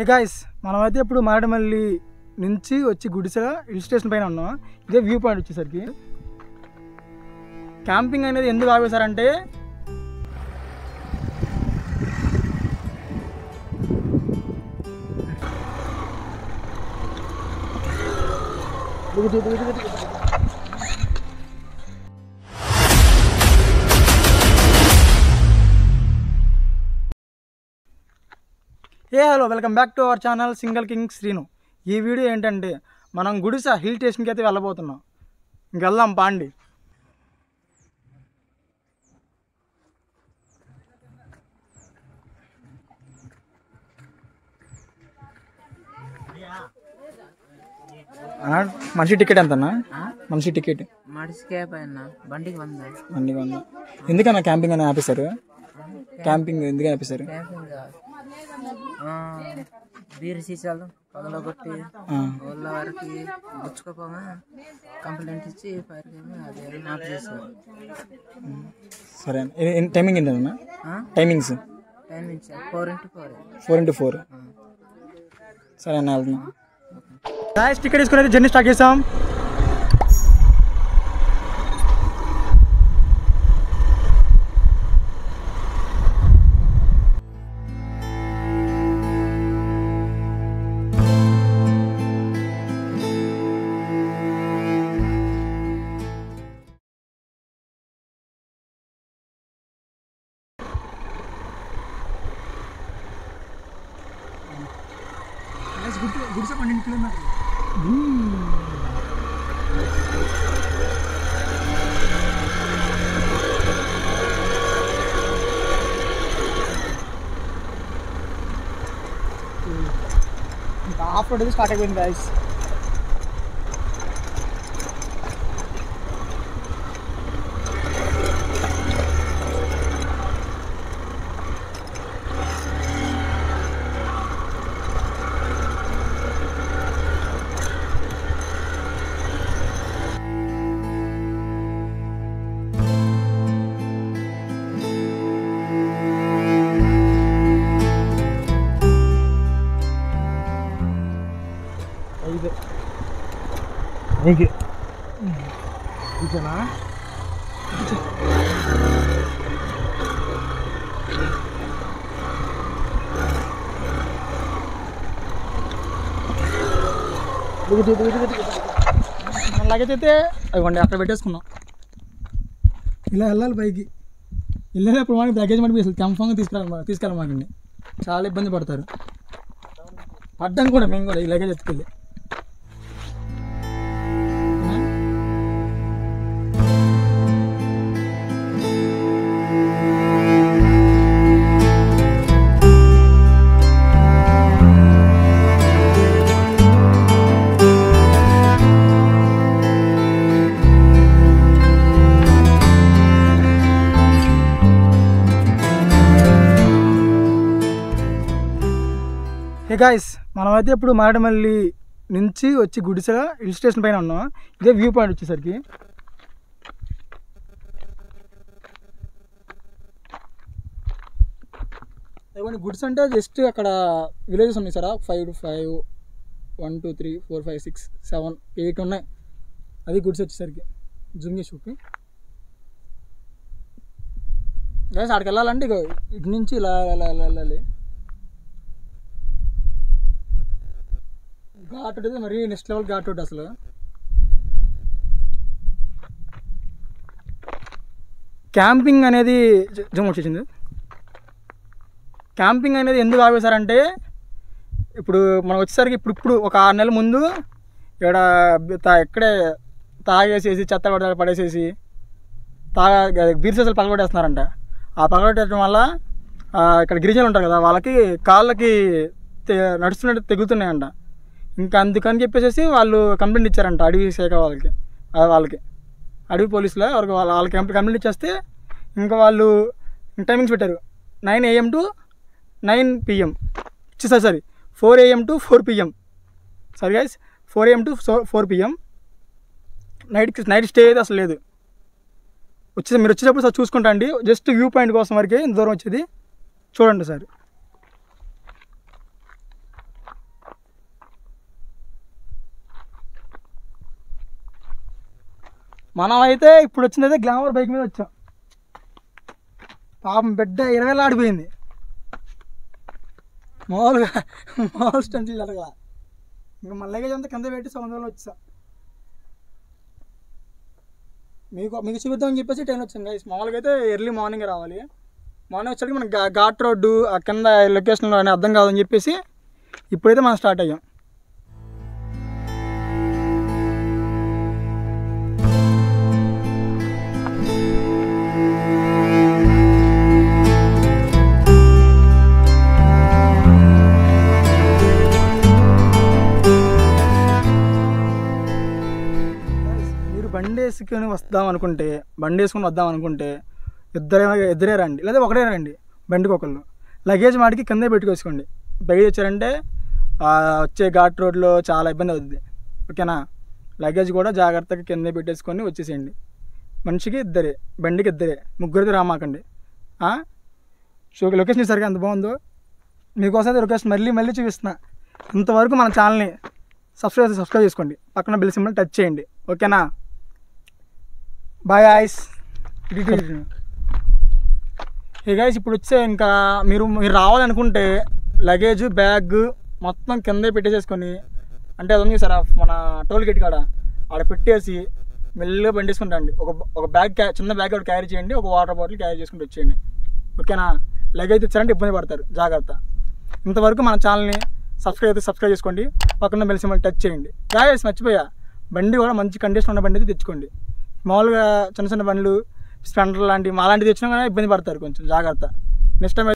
Hey guys, మనమైతే ఇప్పుడు మారేడుమల్లి నుంచి వచ్చి గుడిసెల హిల్ స్టేషన్ పైన ఉన్నాం. ఇదే వ్యూ పాయింట్ వచ్చేసరికి. క్యాంపింగ్ అనేది ఎందుకు ఆపేశారంటే hello, welcome back to our channel single king Srinu. ఈ వీడియో ఏంటంటే మనం గుడిసె హిల్ స్టేషన్కి అయితే వెళ్ళబోతున్నాం. ఇంకెళ్దాం పాండి. మనిషి టికెట్ ఎంతన్నా? మనిషి టికెట్ బండికి 100. ఎందుకన్నా క్యాంపింగ్ అని ఆపేశారు? క్యాంపింగ్ ఎందుకని ఆపేశారు? బీరు సీసాలు పగలగొట్టి వాళ్ళ వరకు గుచ్చుకోపోగా కంప్లైంట్ ఇచ్చి ఫైర్ ఆఫ్ చేశారు. సరే, టైమింగ్ ఏంటన్నా? Timings 4x4. సరే అన్న, వెళ్తున్నాం. టికెట్ తీసుకుని అయితే జర్నీ స్టార్ట్ చేసాం. గుడిసె 12 కిలోమీటర్లు. ఇంకా ఆఫ్ రోడ్ స్టార్ట్ అయిపోయింది గాయ్స్. ఇదేనా? లగేజ్ అయితే అదిగోండి అక్కడ పెట్టేసుకున్నాం. ఇలా వెళ్ళాలి పైకి. వెళ్ళేటప్పుడు మనకి లగేజ్ మట్టి అసలు కన్ఫామ్గా తీసుకెళ్ళమాకండి. చాలా ఇబ్బంది పడతారు. పడ్డం కూడా మేము కూడా ఈ లగేజ్ ఎత్తుకెళ్ళి. హే గాయ్స్, మనమైతే ఇప్పుడు మారేడుమల్లి నుంచి వచ్చి గుడిసెల హిల్ స్టేషన్ పైన ఉన్నాం. ఇదే వ్యూ పాయింట్ వచ్చేసరికి. ఇవన్నీ గుడిసె అంటే జస్ట్ అక్కడ విలేజెస్ ఉన్నాయి సార్. 5 1 2 3 4 5 6 7 8 ఉన్నాయి. అది గుడిసె వచ్చేసరికి. జూమ్ చేసి చూపి గాయ్స్. అక్కడికి వెళ్ళాలంటే ఇక ఇటు నుంచి ఇలా వెళ్ళాలి. ఘాట్ ఉంటుంది, మరి నెక్స్ట్ లెవెల్ ఘాట్ ఉంటుంది అసలు. క్యాంపింగ్ అనేది జూమ్ వచ్చేసింది. క్యాంపింగ్ అనేది ఎందుకు ఆపేశారంటే ఇప్పుడు మనం వచ్చేసరికి ఇప్పుడు ఒక 6 నెలల ముందు ఇక్కడ ఇక్కడే తాగేసేసి చెత్త పడేసేసి బీర్ సీసాలు పగలగొట్టేస్తున్నారంట. ఆ పగలగొట్టడం వల్ల ఇక్కడ గిరిజనులు ఉంటారు కదా, వాళ్ళకి కాళ్ళకి నడుస్తున్నట్టు తెగుతున్నాయంట. ఇంకా అందుకని చెప్పేసి వాళ్ళు కంప్లైంట్ ఇచ్చారంట అడవి శాఖ వాళ్ళకి అడవి పోలీసులు వాళ్ళకి కంప్లైంట్ ఇచ్చేస్తే ఇంకా వాళ్ళు టైమింగ్స్ పెట్టారు. 9 AM to 9 PM. Sorry 4 AM to 4 PM. Sorry guys, 4 AM to 4 PM. Night stay అయితే అసలు లేదు. మీరు వచ్చేటప్పుడు సార్ చూసుకుంటా అండి. జస్ట్ వ్యూ పాయింట్ కోసం వరకే ఇంత దూరం వచ్చేది. చూడండి సార్. మనం అయితే ఇప్పుడు వచ్చినదే గ్లామర్ బైక్ మీద వచ్చాం. పాపం బిడ్డ 20 ఆడిపోయింది. మామూలు స్టంట్లు జరగల. ఇంకా మన లగేజ్ అంతా కింద పెట్టి సముద్రంలో వచ్చా. మీకు చూపిద్దామని చెప్పేసి ట్రైన్ వచ్చాం గైస్. మామూలుగా అయితే ఎర్లీ మార్నింగ్ రావాలి. మార్నింగ్ వచ్చేసరికి మనకి ఘాట్ రోడ్డు ఆ కింద లొకేషన్లో అని అర్థం కాదని చెప్పేసి ఇప్పుడైతే మనం స్టార్ట్ అయ్యాం. బండి వేసుకొని వద్దాం అనుకుంటే ఇద్దరే రండి, లేదా ఒకటే రండి. బండికి ఒకళ్ళు లగేజ్ మాటికి కిందే పెట్టుకోసుకోండి. బయట వచ్చారంటే వచ్చే ఘాట్ రోడ్లో చాలా ఇబ్బంది అవుతుంది. ఓకేనా? లగేజ్ కూడా జాగ్రత్తగా కిందే పెట్టేసుకొని వచ్చేసేయండి. మనిషికి ఇద్దరే, బండికి ఇద్దరే, ముగ్గురితో రామాకండి. లొకేషన్ సరిగా ఎంత బాగుందో మీకోసం లొకేషన్ మళ్ళీ చూపిస్తున్నా. ఇంతవరకు మన ఛానల్ని సబ్స్క్రైబ్ చేసుకోండి, పక్కన బెల్ సింబల్ టచ్ చేయండి. ఓకేనా? Bye guys. హే గాయ్స్, ఇప్పుడు వచ్చే ఇంకా మీరు రావాలనుకుంటే లగేజ్ బ్యాగ్ మొత్తం కిందే పెట్టేసేసుకొని, అంటే అది ఉంది సార్ మన టోల్ గేట్ కాడ ఆడ పెట్టేసి మెల్లిగా బండి వేసుకుంటా అండి. ఒక బ్యాగ్ చిన్న బ్యాగ్ ఒకటి క్యారీ చేయండి, ఒక వాటర్ బాటిల్ క్యారీ చేసుకుంటూ వచ్చేయండి. ఓకేనా? లగేజ్ ఇచ్చారంటే ఇబ్బంది పడతారు, జాగ్రత్త. ఇంతవరకు మన ఛానల్ని సబ్స్క్రైబ్ చేసుకోండి, పక్కన బెల్ సింబల్ టచ్ చేయండి. గాయ్స్ మర్చిపోయా, బండి కూడా మంచి కండిషన్ ఉన్న బండి అయితే తెచ్చుకోండి. మామూలుగా చిన్న బండ్లు స్ప్లెండర్ లాంటివి అలాంటివి తెచ్చినా కానీ ఇబ్బంది పడతారు కొంచెం, జాగ్రత్త. Next time